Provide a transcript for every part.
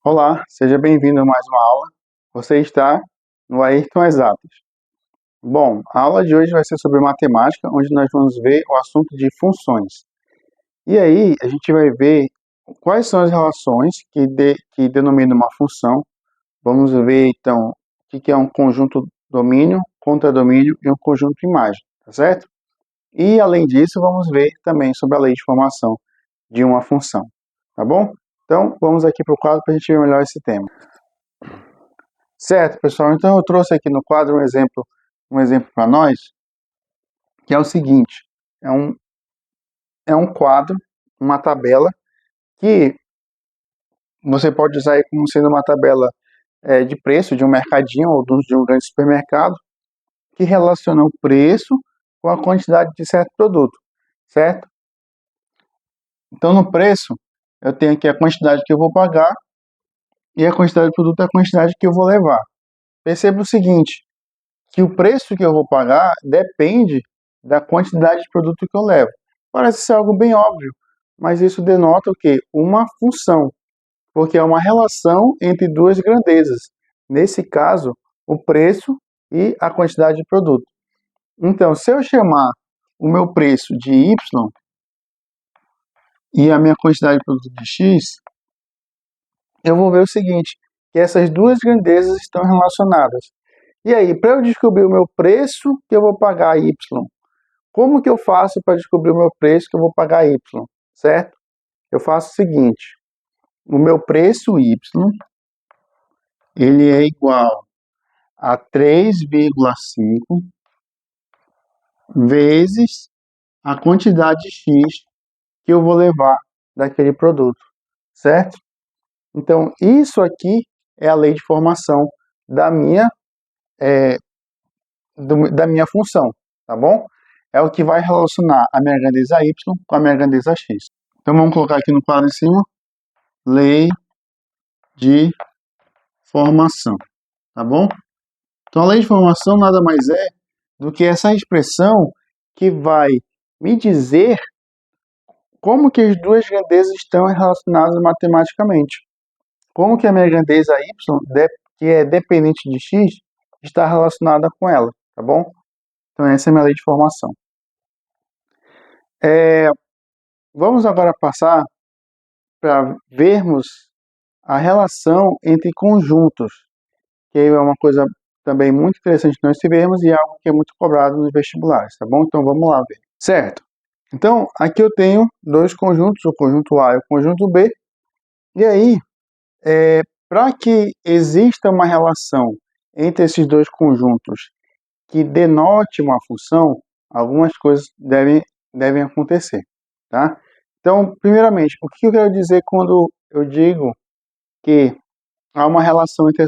Olá, seja bem-vindo a mais uma aula. Você está no Ayrton Exatas. Bom, a aula de hoje vai ser sobre matemática, onde nós vamos ver o assunto de funções. E aí, a gente vai ver quais são as relações que denominam uma função. Vamos ver, então, o que é um conjunto domínio, contradomínio e um conjunto imagem, tá certo? E, além disso, vamos ver também sobre a lei de formação de uma função, tá bom? Então, vamos aqui para o quadro para a gente ver melhor esse tema. Certo, pessoal, então eu trouxe aqui no quadro um exemplo para nós, que é o seguinte, é um quadro, uma tabela, que você pode usar aí como sendo uma tabela de preço de um mercadinho ou de um grande supermercado, que relaciona o preço com a quantidade de certo produto, certo? Então no preço, eu tenho aqui a quantidade que eu vou pagar, e a quantidade de produto é a quantidade que eu vou levar. Perceba o seguinte, que o preço que eu vou pagar depende da quantidade de produto que eu levo. Parece ser algo bem óbvio, mas isso denota o quê? Uma função, porque é uma relação entre duas grandezas. Nesse caso, o preço e a quantidade de produto. Então, se eu chamar o meu preço de Y e a minha quantidade de produto de X, eu vou ver o seguinte, que essas duas grandezas estão relacionadas. E aí, para eu descobrir o meu preço que eu vou pagar Y, como que eu faço para descobrir o meu preço que eu vou pagar Y, certo? Eu faço o seguinte, o meu preço Y, ele é igual a 3,5 vezes a quantidade X que eu vou levar daquele produto, certo? Então, isso aqui é a lei de formação da minha, da minha função, tá bom? É o que vai relacionar a minha grandeza Y com a minha grandeza X. Então, vamos colocar aqui no quadro em cima, lei de formação, tá bom? Então, a lei de formação nada mais é do que essa expressão que vai me dizer como que as duas grandezas estão relacionadas matematicamente. Como que a minha grandeza y, que é dependente de x, está relacionada com ela, tá bom? Então, essa é a minha lei de formação. Vamos agora passar para vermos a relação entre conjuntos, que é uma coisa também muito interessante nós vermos e algo que é muito cobrado nos vestibulares, tá bom? Então vamos lá ver. Certo. Então, aqui eu tenho dois conjuntos, o conjunto A e o conjunto B. E aí, para que exista uma relação entre esses dois conjuntos que denote uma função, algumas coisas devem acontecer, tá? Então, primeiramente, o que eu quero dizer quando eu digo que há uma relação entre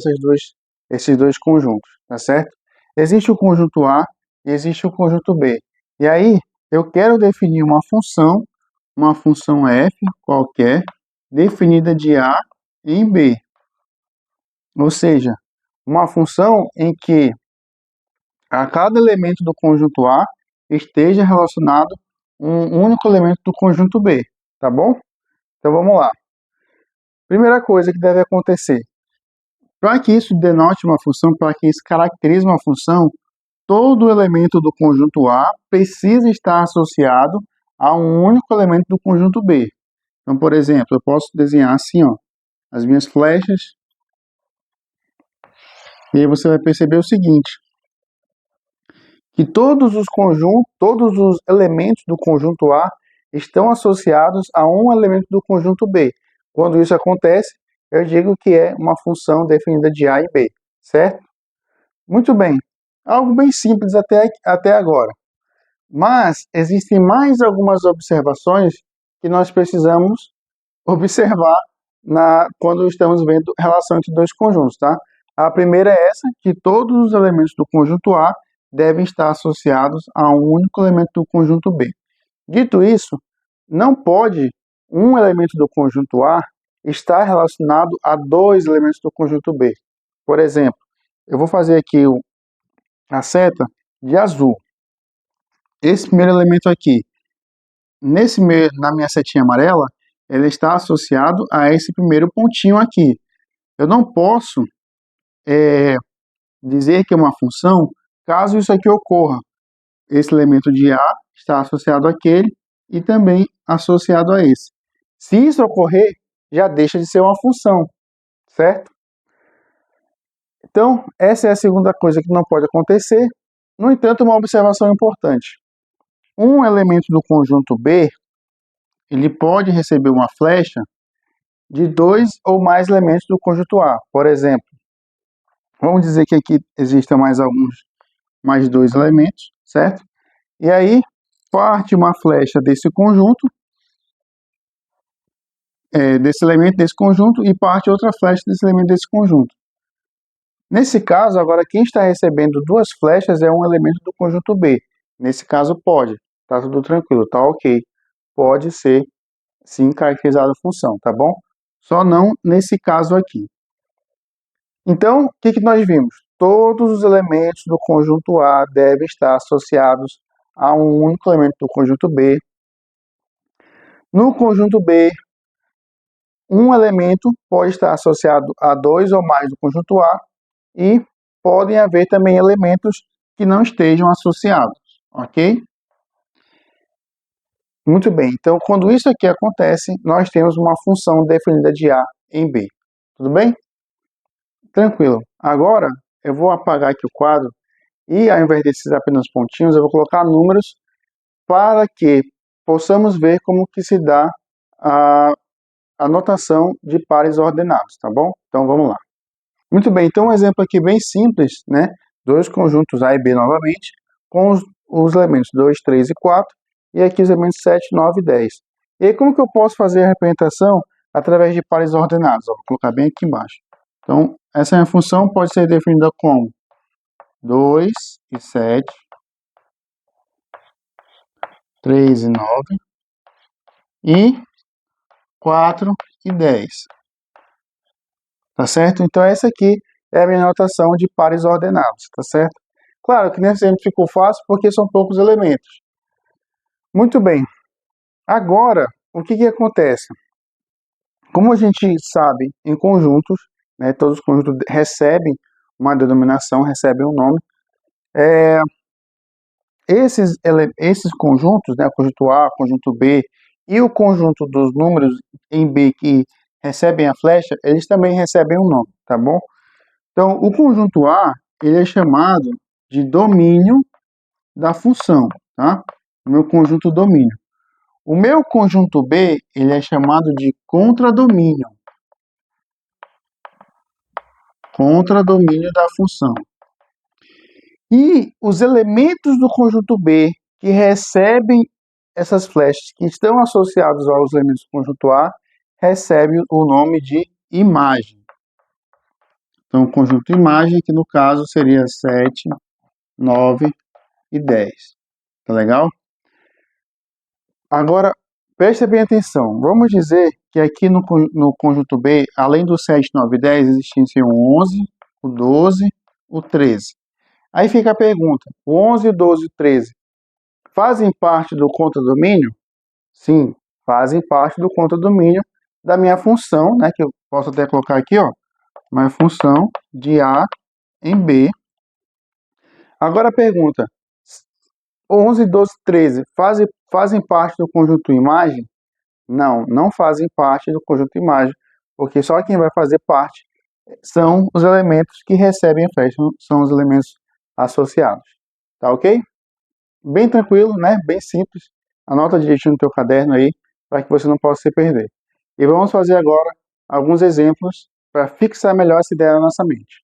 esses dois conjuntos, tá certo? Existe o conjunto A e existe o conjunto B. E aí, eu quero definir uma função f qualquer, definida de A em B. Ou seja, uma função em que a cada elemento do conjunto A esteja relacionado um único elemento do conjunto B, tá bom? Então vamos lá. Primeira coisa que deve acontecer. Para que isso denote uma função, para que isso caracterize uma função, todo elemento do conjunto A precisa estar associado a um único elemento do conjunto B. Então, por exemplo, eu posso desenhar assim, ó, as minhas flechas, e aí você vai perceber o seguinte, que todos os elementos do conjunto A estão associados a um elemento do conjunto B. Quando isso acontece, eu digo que é uma função definida de A e B, certo? Muito bem, algo bem simples até agora. Mas existem mais algumas observações que nós precisamos observar quando estamos vendo relação entre dois conjuntos, tá? A primeira é essa, que todos os elementos do conjunto A devem estar associados a um único elemento do conjunto B. Dito isso, não pode um elemento do conjunto A estar relacionado a dois elementos do conjunto B. Por exemplo, eu vou fazer aqui a seta de azul. Esse primeiro elemento aqui, na minha setinha amarela, ele está associado a esse primeiro pontinho aqui. Eu não posso dizer que é uma função caso isso aqui ocorra. Esse elemento de A está associado àquele e também associado a esse. Se isso ocorrer, já deixa de ser uma função, certo? Então, essa é a segunda coisa que não pode acontecer. No entanto, uma observação importante. Um elemento do conjunto B, ele pode receber uma flecha de 2 ou mais elementos do conjunto A. Por exemplo, vamos dizer que aqui existem mais 2 elementos, certo? E aí, parte uma flecha desse conjunto, desse elemento desse conjunto, e parte outra flecha desse elemento desse conjunto. Nesse caso, agora, quem está recebendo 2 flechas é um elemento do conjunto B. Nesse caso, pode. Tá tudo tranquilo, tá ok. Pode ser, sim, caracterizada a função, tá bom? Só não nesse caso aqui. Então, o que nós vimos? Todos os elementos do conjunto A devem estar associados a um único elemento do conjunto B. No conjunto B, um elemento pode estar associado a 2 ou mais do conjunto A e podem haver também elementos que não estejam associados, ok? Muito bem, então quando isso aqui acontece, nós temos uma função definida de A em B. Tudo bem? Tranquilo. Agora, eu vou apagar aqui o quadro e, ao invés desses apenas pontinhos, eu vou colocar números para que possamos ver como que se dá a notação de pares ordenados, tá bom? Então, vamos lá. Muito bem, então um exemplo aqui bem simples, né? 2 conjuntos A e B novamente, com os elementos 2, 3 e 4, e aqui os elementos 7, 9 e 10. E aí, como que eu posso fazer a representação através de pares ordenados? Vou colocar bem aqui embaixo. Então, essa minha função pode ser definida como 2 e 7, 3 e 9 e 4 e 10. Tá certo? Então, essa aqui é a minha notação de pares ordenados, tá certo? Claro que nem sempre ficou fácil porque são poucos elementos. Muito bem. Agora, o que acontece? Como a gente sabe, em conjuntos, né, todos os conjuntos recebem uma denominação, recebem um nome. Esses conjuntos, né, o conjunto A, o conjunto B e o conjunto dos números em B que recebem a flecha, eles também recebem um nome, tá bom? Então, o conjunto A, ele é chamado de domínio da função, tá? O meu conjunto domínio. O meu conjunto B, ele é chamado de contradomínio. Contradomínio da função. E os elementos do conjunto B que recebem essas flechas, que estão associados aos elementos do conjunto A, recebem o nome de imagem. Então, o conjunto imagem, que no caso seria 7, 9 e 10. Tá legal? Agora, preste bem atenção. Vamos dizer que aqui no conjunto B, além do 7, 9 e 10, existissem o 11, o 12, o 13. Aí fica a pergunta, o 11, o 12 e o 13 fazem parte do contradomínio? Sim, fazem parte do contradomínio da minha função, né, que eu posso até colocar aqui, ó, uma função de A em B. Agora a pergunta, 11, 12 e 13 fazem parte do conjunto imagem? Não, não fazem parte do conjunto imagem, porque só quem vai fazer parte são os elementos que recebem a flecha, são os elementos associados. Tá ok? Bem tranquilo, né? Bem simples. Anota direitinho no teu caderno aí, para que você não possa se perder. E vamos fazer agora alguns exemplos para fixar melhor essa ideia na nossa mente.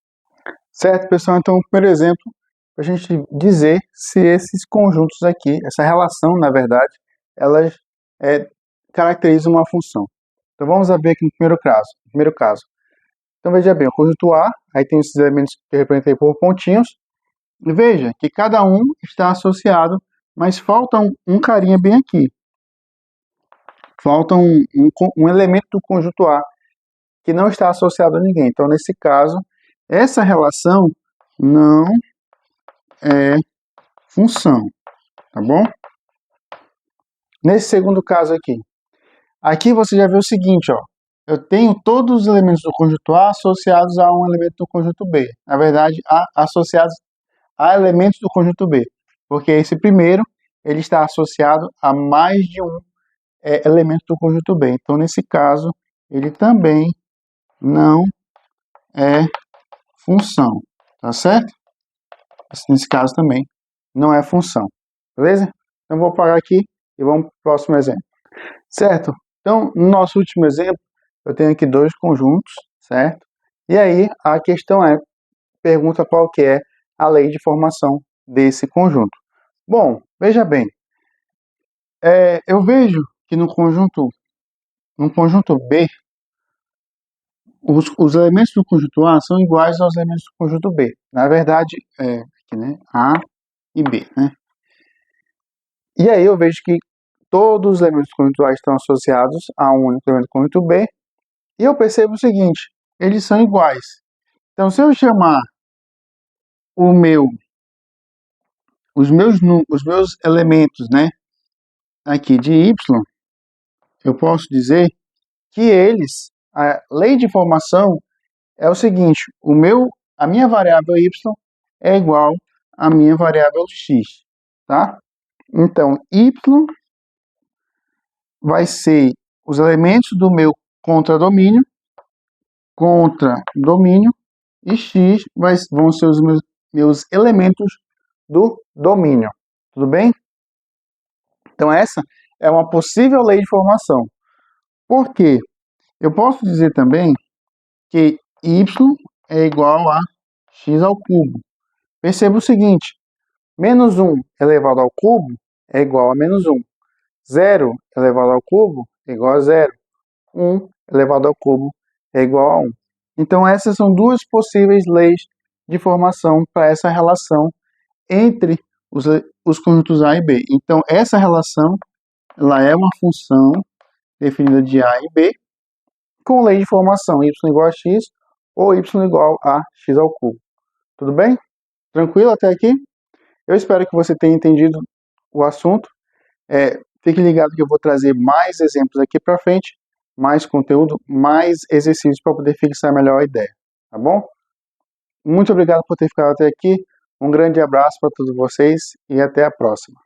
Certo, pessoal? Então, o primeiro exemplo, para a gente dizer se esses conjuntos aqui, essa relação, na verdade, elas caracterizam uma função. Então, vamos ver aqui no primeiro caso. Então, veja bem, o conjunto A, aí tem esses elementos que eu representei por pontinhos, e veja que cada um está associado, mas falta um carinha bem aqui. Falta um elemento do conjunto A que não está associado a ninguém. Então, nesse caso, essa relação não é função, tá bom? Nesse segundo caso aqui você já vê o seguinte, ó. eu tenho todos os elementos do conjunto A associados a um elemento do conjunto B. Na verdade, associados a elementos do conjunto B, porque esse primeiro ele está associado a mais de um elemento do conjunto B. Então, nesse caso, ele também não é função, tá certo? Nesse caso também não é função, beleza? Então, vou parar aqui e vamos para o próximo exemplo. Certo? Então, no nosso último exemplo, eu tenho aqui dois conjuntos, certo? E aí, a questão pergunta qual que é a lei de formação desse conjunto. Bom, veja bem, eu vejo que no conjunto B, os elementos do conjunto A são iguais aos elementos do conjunto B. Na verdade, aqui, né, A e B, né? E aí eu vejo que todos os elementos do conjunto A estão associados a um único elemento do conjunto B, e eu percebo o seguinte, eles são iguais. Então, se eu chamar os meus elementos, né, aqui de y, eu posso dizer que a lei de formação é o seguinte, a minha variável y é igual à minha variável x, tá? Então, y vai ser os elementos do meu contradomínio, e x vão ser os meus elementos do domínio, tudo bem? Então essa é uma possível lei de formação. Por quê? Eu posso dizer também que y é igual a x ao cubo. Perceba o seguinte, menos 1 elevado ao cubo é igual a menos 1. 0 elevado ao cubo é igual a 0. 1 elevado ao cubo é igual a 1. Então essas são duas possíveis leis de formação para essa relação entre os conjuntos A e B. Então essa relação ela é uma função definida de A e B com lei de formação y igual a x ou y igual a x ao cubo. Tudo bem? Tranquilo até aqui? Eu espero que você tenha entendido o assunto. Fique ligado que eu vou trazer mais exemplos aqui para frente, mais conteúdo, mais exercícios para poder fixar melhor a ideia, tá bom? Muito obrigado por ter ficado até aqui, um grande abraço para todos vocês e até a próxima.